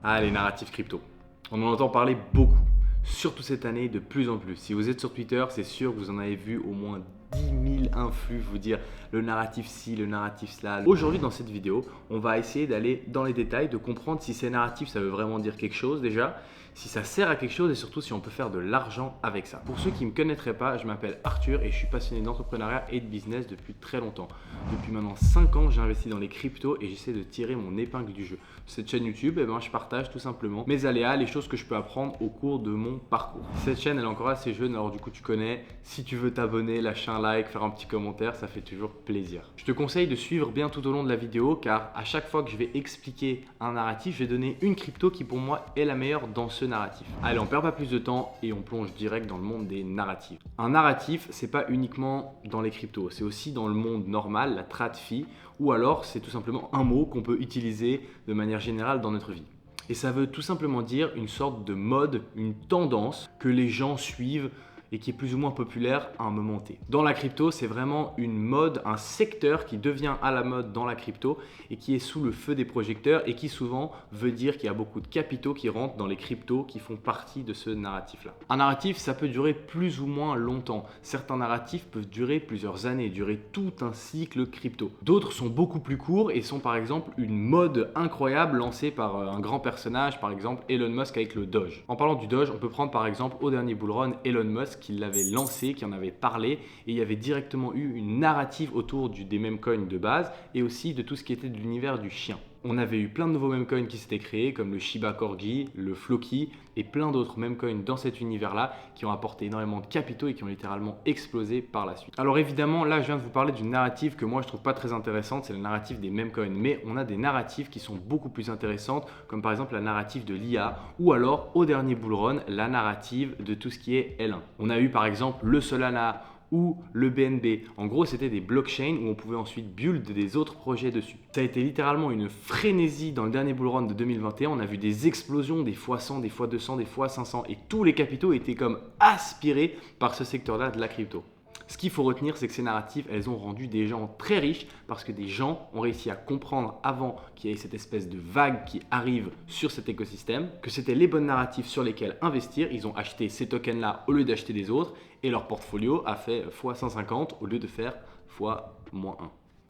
Ah, les narratifs crypto. On en entend parler beaucoup, surtout cette année, de plus en plus. Si vous êtes sur Twitter, c'est sûr que vous en avez vu au moins 10 000 influx vous dire le narratif ci, le narratif cela. Aujourd'hui, dans cette vidéo, on va essayer d'aller dans les détails, de comprendre si ces narratifs, ça veut vraiment dire quelque chose déjà, si ça sert à quelque chose et surtout si on peut faire de l'argent avec ça. Pour ceux qui ne me connaîtraient pas, je m'appelle Arthur et je suis passionné d'entrepreneuriat et de business depuis très longtemps. Depuis maintenant 5 ans, j'investis dans les cryptos et j'essaie de tirer mon épingle du jeu. Cette chaîne YouTube, je partage tout simplement mes aléas, les choses que je peux apprendre au cours de mon parcours. Cette chaîne, elle est encore assez jeune, alors du coup tu connais. Si tu veux t'abonner, lâcher un like, faire un petit commentaire, ça fait toujours plaisir. Je te conseille de suivre bien tout au long de la vidéo car à chaque fois que je vais expliquer un narratif, je vais donner une crypto qui pour moi est la meilleure dans ce narratif. Allez, on perd pas plus de temps et on plonge direct dans le monde des narratifs. Un narratif, c'est pas uniquement dans les cryptos, c'est aussi dans le monde normal, la tradfi, ou alors c'est tout simplement un mot qu'on peut utiliser de manière générale dans notre vie. Et ça veut tout simplement dire une sorte de mode, une tendance que les gens suivent et qui est plus ou moins populaire à un moment T. Dans la crypto, c'est vraiment une mode, un secteur qui devient à la mode dans la crypto et qui est sous le feu des projecteurs et qui souvent veut dire qu'il y a beaucoup de capitaux qui rentrent dans les cryptos qui font partie de ce narratif-là. Un narratif, ça peut durer plus ou moins longtemps. Certains narratifs peuvent durer plusieurs années, durer tout un cycle crypto. D'autres sont beaucoup plus courts et sont par exemple une mode incroyable lancée par un grand personnage, par exemple Elon Musk avec le Doge. En parlant du Doge, on peut prendre par exemple au dernier bull run Elon Musk qui l'avait lancé, qui en avait parlé, et il y avait directement eu une narrative autour des meme coins de base et aussi de tout ce qui était de l'univers du chien. On avait eu plein de nouveaux meme coins qui s'étaient créés comme le Shiba Corgi, le Floki et plein d'autres meme coins dans cet univers-là qui ont apporté énormément de capitaux et qui ont littéralement explosé par la suite. Alors évidemment, là je viens de vous parler d'une narrative que moi je trouve pas très intéressante, c'est la narrative des meme coins, mais on a des narratives qui sont beaucoup plus intéressantes comme par exemple la narrative de l'IA ou alors au dernier bull run la narrative de tout ce qui est L1. On a eu par exemple le Solana ou le BNB. En gros, c'était des blockchains où on pouvait ensuite build des autres projets dessus. Ça a été littéralement une frénésie dans le dernier bull run de 2021. On a vu des explosions, des fois 100, des fois 200, des fois 500 et tous les capitaux étaient comme aspirés par ce secteur-là de la crypto. Ce qu'il faut retenir, c'est que ces narratifs, elles ont rendu des gens très riches parce que des gens ont réussi à comprendre avant qu'il y ait cette espèce de vague qui arrive sur cet écosystème, que c'était les bonnes narratifs sur lesquels investir. Ils ont acheté ces tokens-là au lieu d'acheter des autres et leur portfolio a fait x150 au lieu de faire x-1.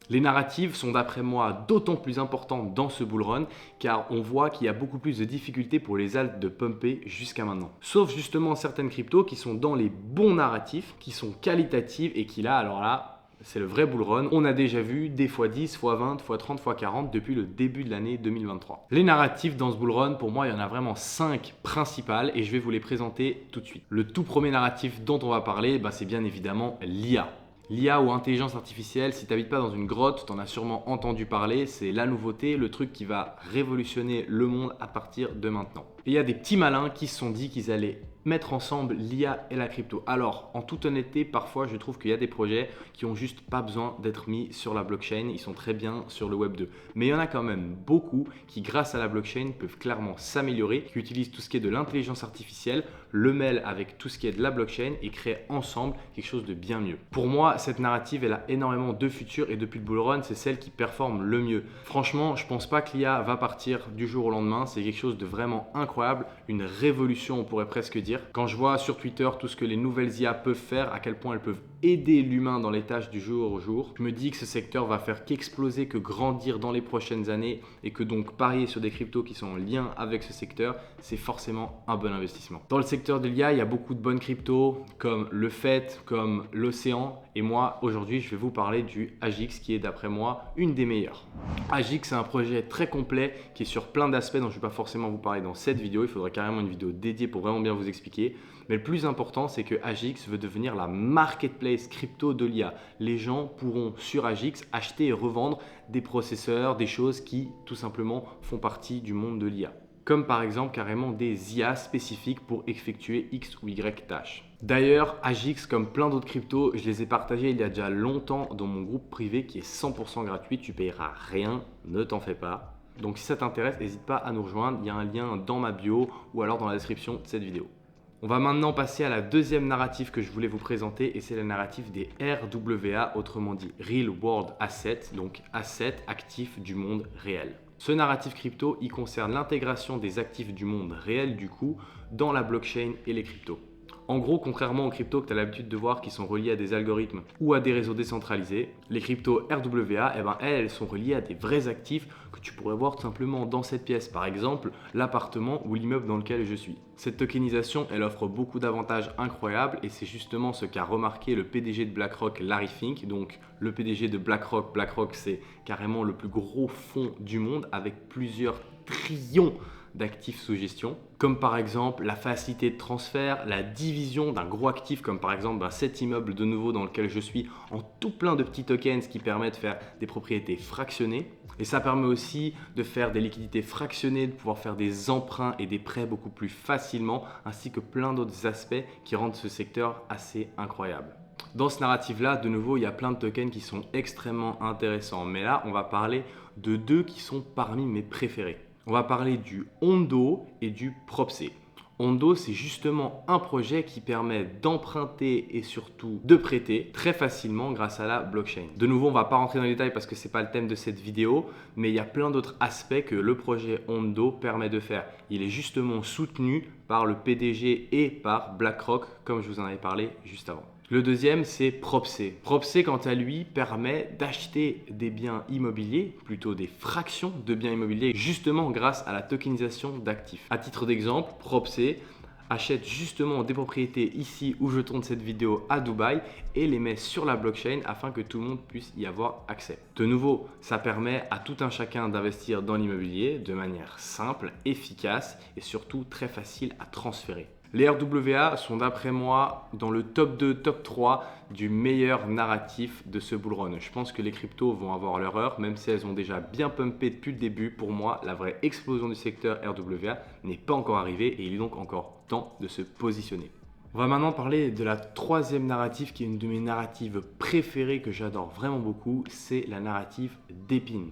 Les narratives sont d'après moi d'autant plus importantes dans ce bull run car on voit qu'il y a beaucoup plus de difficultés pour les alts de pumper jusqu'à maintenant. Sauf justement certaines cryptos qui sont dans les bons narratifs, qui sont qualitatives et qui là, alors là, c'est le vrai bull run. On a déjà vu des x10, x20, x30, x40 depuis le début de l'année 2023. Les narratifs dans ce bull run, pour moi, il y en a vraiment 5 principales et je vais vous les présenter tout de suite. Le tout premier narratif dont on va parler, c'est bien évidemment l'IA. L'IA ou intelligence artificielle, si tu n'habites pas dans une grotte, tu en as sûrement entendu parler, c'est la nouveauté, le truc qui va révolutionner le monde à partir de maintenant. Et il y a des petits malins qui se sont dit qu'ils allaient mettre ensemble l'IA et la crypto. Alors, en toute honnêteté, parfois je trouve qu'il y a des projets qui ont juste pas besoin d'être mis sur la blockchain, ils sont très bien sur le Web 2. Mais il y en a quand même beaucoup qui, grâce à la blockchain, peuvent clairement s'améliorer, qui utilisent tout ce qui est de l'intelligence artificielle, le mêlent avec tout ce qui est de la blockchain et créent ensemble quelque chose de bien mieux. Pour moi, cette narrative, elle a énormément de futur et depuis le bull run, c'est celle qui performe le mieux. Franchement, je pense pas que l'IA va partir du jour au lendemain, c'est quelque chose de vraiment incroyable, une révolution on pourrait presque dire. Quand je vois sur Twitter tout ce que les nouvelles IA peuvent faire, à quel point elles peuvent aider l'humain dans les tâches du jour au jour, je me dis que ce secteur va faire qu'exploser, que grandir dans les prochaines années et que donc parier sur des cryptos qui sont en lien avec ce secteur, c'est forcément un bon investissement. Dans le secteur de l'IA, il y a beaucoup de bonnes cryptos comme le FET, comme l'Océan et moi aujourd'hui je vais vous parler du AGIX qui est d'après moi une des meilleures. AGIX c'est un projet très complet qui est sur plein d'aspects dont je ne vais pas forcément vous parler dans cette vidéo, il faudrait carrément une vidéo dédiée pour vraiment bien vous expliquer. Mais le plus important, c'est que AGIX veut devenir la marketplace crypto de l'IA. Les gens pourront sur AGIX acheter et revendre des processeurs, des choses qui tout simplement font partie du monde de l'IA. Comme par exemple carrément des IA spécifiques pour effectuer X ou Y tâches. D'ailleurs, AGIX, comme plein d'autres cryptos, je les ai partagés il y a déjà longtemps dans mon groupe privé qui est 100% gratuit. Tu payeras rien, ne t'en fais pas. Donc si ça t'intéresse, n'hésite pas à nous rejoindre. Il y a un lien dans ma bio ou alors dans la description de cette vidéo. On va maintenant passer à la deuxième narrative que je voulais vous présenter et c'est la narrative des RWA, autrement dit Real World Assets, donc assets actifs du monde réel. Ce narratif crypto, il concerne l'intégration des actifs du monde réel du coup dans la blockchain et les cryptos. En gros, contrairement aux cryptos que tu as l'habitude de voir qui sont reliés à des algorithmes ou à des réseaux décentralisés, les cryptos RWA, elles sont reliées à des vrais actifs que tu pourrais voir tout simplement dans cette pièce, par exemple l'appartement ou l'immeuble dans lequel je suis. Cette tokenisation, elle offre beaucoup d'avantages incroyables et c'est justement ce qu'a remarqué le PDG de BlackRock, Larry Fink. Donc le PDG de BlackRock, c'est carrément le plus gros fonds du monde avec plusieurs trillions d'actifs sous gestion, comme par exemple la facilité de transfert, la division d'un gros actif comme par exemple cet immeuble de nouveau dans lequel je suis en tout plein de petits tokens qui permettent de faire des propriétés fractionnées. Et ça permet aussi de faire des liquidités fractionnées, de pouvoir faire des emprunts et des prêts beaucoup plus facilement, ainsi que plein d'autres aspects qui rendent ce secteur assez incroyable. Dans ce narratif-là, de nouveau, il y a plein de tokens qui sont extrêmement intéressants. Mais là, on va parler de deux qui sont parmi mes préférés. On va parler du Ondo et du Propc. Ondo, c'est justement un projet qui permet d'emprunter et surtout de prêter très facilement grâce à la blockchain. De nouveau, on ne va pas rentrer dans les détails parce que ce n'est pas le thème de cette vidéo, mais il y a plein d'autres aspects que le projet Ondo permet de faire. Il est justement soutenu par le PDG et par BlackRock, comme je vous en avais parlé juste avant. Le deuxième, c'est Propc. Propc, quant à lui, permet d'acheter des biens immobiliers, plutôt des fractions de biens immobiliers, justement grâce à la tokenisation d'actifs. À titre d'exemple, Propc achète justement des propriétés ici où je tourne cette vidéo à Dubaï et les met sur la blockchain afin que tout le monde puisse y avoir accès. De nouveau, ça permet à tout un chacun d'investir dans l'immobilier de manière simple, efficace et surtout très facile à transférer. Les RWA sont d'après moi dans le top 2, top 3 du meilleur narratif de ce bull run. Je pense que les cryptos vont avoir leur heure, même si elles ont déjà bien pumpé depuis le début. Pour moi, la vraie explosion du secteur RWA n'est pas encore arrivée et il est donc encore temps de se positionner. On va maintenant parler de la troisième narrative qui est une de mes narratives préférées que j'adore vraiment beaucoup, c'est la narrative DePIN.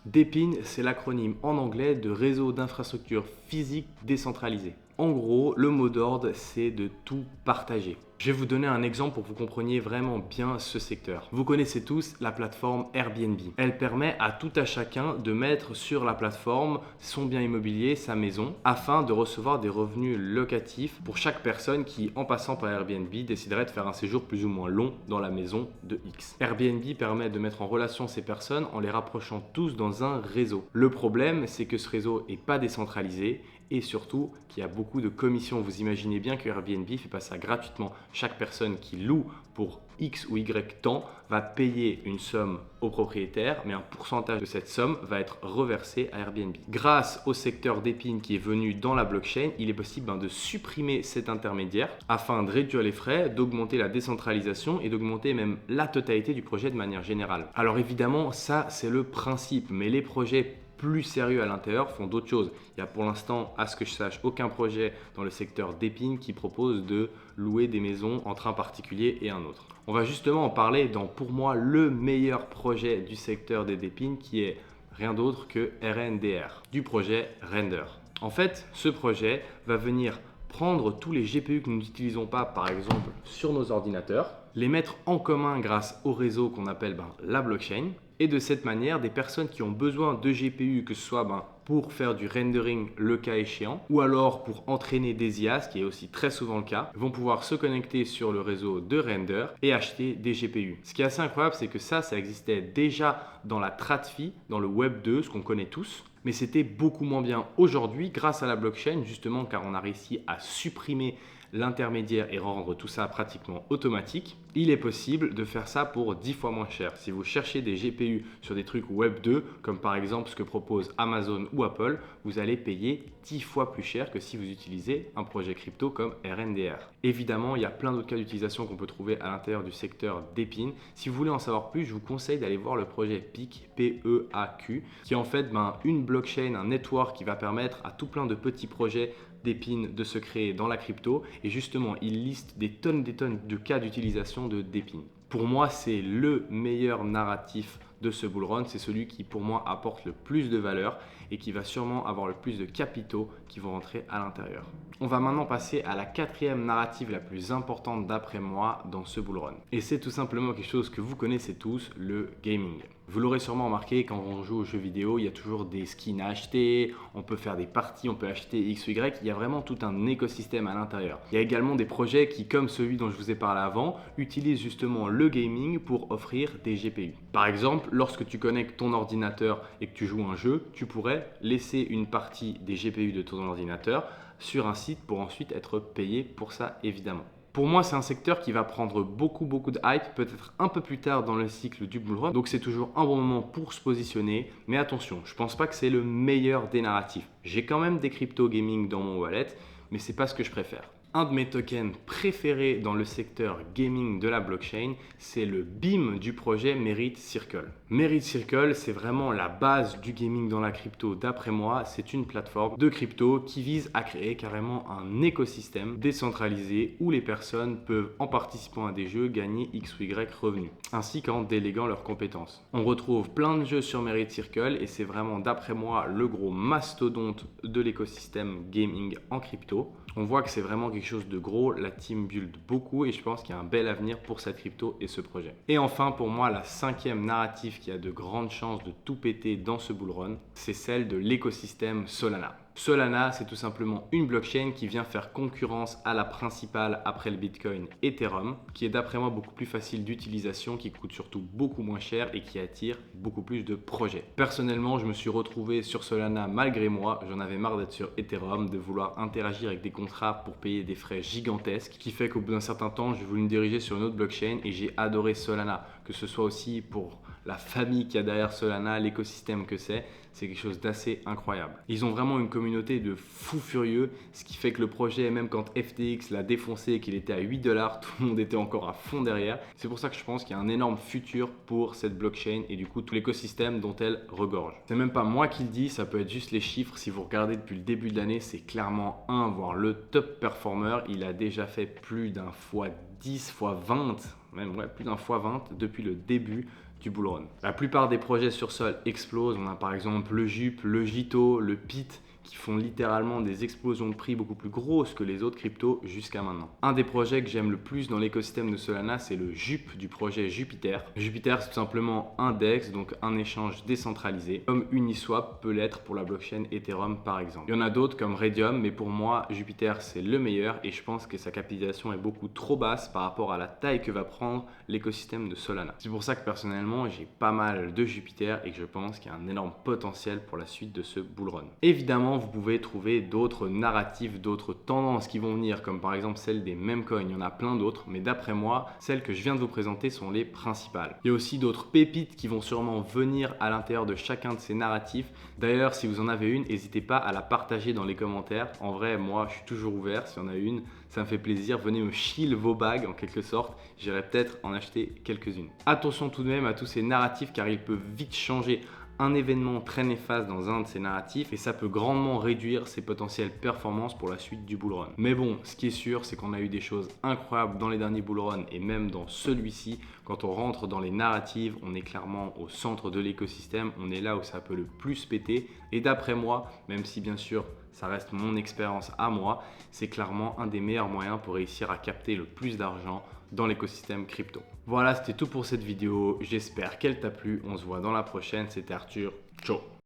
DePIN, c'est l'acronyme en anglais de réseau d'infrastructures physiques décentralisées. En gros, le mot d'ordre, c'est de tout partager. Je vais vous donner un exemple pour que vous compreniez vraiment bien ce secteur. Vous connaissez tous la plateforme Airbnb. Elle permet à tout à chacun de mettre sur la plateforme son bien immobilier, sa maison, afin de recevoir des revenus locatifs pour chaque personne qui, en passant par Airbnb, déciderait de faire un séjour plus ou moins long dans la maison de X. Airbnb permet de mettre en relation ces personnes en les rapprochant tous dans un réseau. Le problème, c'est que ce réseau n'est pas décentralisé et surtout qu'il y a beaucoup de commissions. Vous imaginez bien que Airbnb fait pas ça gratuitement. Chaque personne qui loue pour X ou Y temps va payer une somme au propriétaire, mais un pourcentage de cette somme va être reversé à Airbnb. Grâce au secteur DePIN qui est venu dans la blockchain, il est possible de supprimer cet intermédiaire afin de réduire les frais, d'augmenter la décentralisation et d'augmenter même la totalité du projet de manière générale. Alors évidemment, ça c'est le principe, mais les projets plus sérieux à l'intérieur font d'autres choses. Il y a pour l'instant, à ce que je sache, aucun projet dans le secteur DePIN qui propose de louer des maisons entre un particulier et un autre. On va justement en parler dans, pour moi, le meilleur projet du secteur des DePIN qui est rien d'autre que RNDR, du projet Render. En fait, ce projet va venir prendre tous les GPU que nous n'utilisons pas, par exemple, sur nos ordinateurs, les mettre en commun grâce au réseau qu'on appelle la blockchain. Et de cette manière, des personnes qui ont besoin de GPU, que ce soit pour faire du rendering le cas échéant, ou alors pour entraîner des IA, ce qui est aussi très souvent le cas, vont pouvoir se connecter sur le réseau de Render et acheter des GPU. Ce qui est assez incroyable, c'est que ça existait déjà dans la TradFi, dans le Web 2, ce qu'on connaît tous, mais c'était beaucoup moins bien aujourd'hui grâce à la blockchain, justement car on a réussi à supprimer l'intermédiaire et rendre tout ça pratiquement automatique. Il est possible de faire ça pour 10 fois moins cher. Si vous cherchez des GPU sur des trucs Web 2, comme par exemple ce que propose Amazon ou Apple, vous allez payer 10 fois plus cher que si vous utilisez un projet crypto comme RNDR. Évidemment, il y a plein d'autres cas d'utilisation qu'on peut trouver à l'intérieur du secteur DePIN. Si vous voulez en savoir plus, je vous conseille d'aller voir le projet PEAQ, P-E-A-Q, qui est en fait une blockchain, un network qui va permettre à tout plein de petits projets DePIN de se créer dans la crypto et justement il liste des tonnes de cas d'utilisation de DePIN. Pour moi, c'est le meilleur narratif de ce bull run, c'est celui qui pour moi apporte le plus de valeur et qui va sûrement avoir le plus de capitaux qui vont rentrer à l'intérieur. On va maintenant passer à la quatrième narrative la plus importante d'après moi dans ce bull run. Et c'est tout simplement quelque chose que vous connaissez tous, le gaming. Vous l'aurez sûrement remarqué, quand on joue aux jeux vidéo, il y a toujours des skins à acheter, on peut faire des parties, on peut acheter X ou Y, il y a vraiment tout un écosystème à l'intérieur. Il y a également des projets qui, comme celui dont je vous ai parlé avant, utilisent justement le gaming pour offrir des GPU. Par exemple, lorsque tu connectes ton ordinateur et que tu joues un jeu, tu pourrais laisser une partie des GPU de ton ordinateur sur un site pour ensuite être payé pour ça évidemment. Pour moi, c'est un secteur qui va prendre beaucoup de hype, peut-être un peu plus tard dans le cycle du bull run. Donc c'est toujours un bon moment pour se positionner. Mais attention, je ne pense pas que c'est le meilleur des narratifs. J'ai quand même des crypto gaming dans mon wallet, mais ce n'est pas ce que je préfère. Un de mes tokens préférés dans le secteur gaming de la blockchain, c'est le BIM du projet Merit Circle. Merit Circle, c'est vraiment la base du gaming dans la crypto. D'après moi, c'est une plateforme de crypto qui vise à créer carrément un écosystème décentralisé où les personnes peuvent, en participant à des jeux, gagner X ou Y revenus, ainsi qu'en déléguant leurs compétences. On retrouve plein de jeux sur Merit Circle et c'est vraiment, d'après moi, le gros mastodonte de l'écosystème gaming en crypto. On voit que c'est vraiment quelque chose de gros, la team build beaucoup et je pense qu'il y a un bel avenir pour cette crypto et ce projet. Et enfin, pour moi, la cinquième narrative qui a de grandes chances de tout péter dans ce bull run, c'est celle de l'écosystème Solana. Solana, c'est tout simplement une blockchain qui vient faire concurrence à la principale après le Bitcoin, Ethereum, qui est d'après moi beaucoup plus facile d'utilisation, qui coûte surtout beaucoup moins cher et qui attire beaucoup plus de projets. Personnellement, je me suis retrouvé sur Solana malgré moi. J'en avais marre d'être sur Ethereum, de vouloir interagir avec des contrats pour payer des frais gigantesques, qui fait qu'au bout d'un certain temps, j'ai voulu me diriger sur une autre blockchain et j'ai adoré Solana, que ce soit aussi pour la famille qu'il y a derrière Solana, l'écosystème que c'est quelque chose d'assez incroyable. Ils ont vraiment une communauté de fous furieux, ce qui fait que le projet, même quand FTX l'a défoncé et qu'il était à 8 $, tout le monde était encore à fond derrière. C'est pour ça que je pense qu'il y a un énorme futur pour cette blockchain et du coup tout l'écosystème dont elle regorge. C'est même pas moi qui le dis, ça peut être juste les chiffres. Si vous regardez depuis le début de l'année, c'est clairement voire le top performer. Il a déjà fait plus d'un fois 10, fois 20, même plus d'un fois 20 depuis le début du bull run. La plupart des projets sur Sol explosent. On a par exemple le JUP, le JITO, le PIT qui font littéralement des explosions de prix beaucoup plus grosses que les autres cryptos jusqu'à maintenant. Un des projets que j'aime le plus dans l'écosystème de Solana, c'est le JUP du projet Jupiter. Jupiter, c'est tout simplement un DEX, donc un échange décentralisé, comme Uniswap peut l'être pour la blockchain Ethereum par exemple. Il y en a d'autres comme Raydium, mais pour moi, Jupiter, c'est le meilleur et je pense que sa capitalisation est beaucoup trop basse par rapport à la taille que va prendre l'écosystème de Solana. C'est pour ça que personnellement, j'ai pas mal de Jupiter et que je pense qu'il y a un énorme potentiel pour la suite de ce bull run. Évidemment, vous pouvez trouver d'autres narratifs, d'autres tendances qui vont venir, comme par exemple celle des meme coins. Il y en a plein d'autres, mais d'après moi, celles que je viens de vous présenter sont les principales. Il y a aussi d'autres pépites qui vont sûrement venir à l'intérieur de chacun de ces narratifs. D'ailleurs, si vous en avez une, n'hésitez pas à la partager dans les commentaires. En vrai, moi, je suis toujours ouvert. Si on a une, ça me fait plaisir. Venez me chill vos bagues en quelque sorte. J'irai peut-être en acheter quelques-unes. Attention tout de même à tous ces narratifs car ils peuvent vite changer. Un événement très néfaste dans un de ces narratifs et ça peut grandement réduire ses potentielles performances pour la suite du bull run. Mais bon, ce qui est sûr, c'est qu'on a eu des choses incroyables dans les derniers bull runs et même dans celui-ci. Quand on rentre dans les narratives, on est clairement au centre de l'écosystème. On est là où ça peut le plus péter. Et d'après moi, même si bien sûr ça reste mon expérience à moi, c'est clairement un des meilleurs moyens pour réussir à capter le plus d'argent dans l'écosystème crypto. Voilà, c'était tout pour cette vidéo. J'espère qu'elle t'a plu. On se voit dans la prochaine. C'était Arthur. Ciao.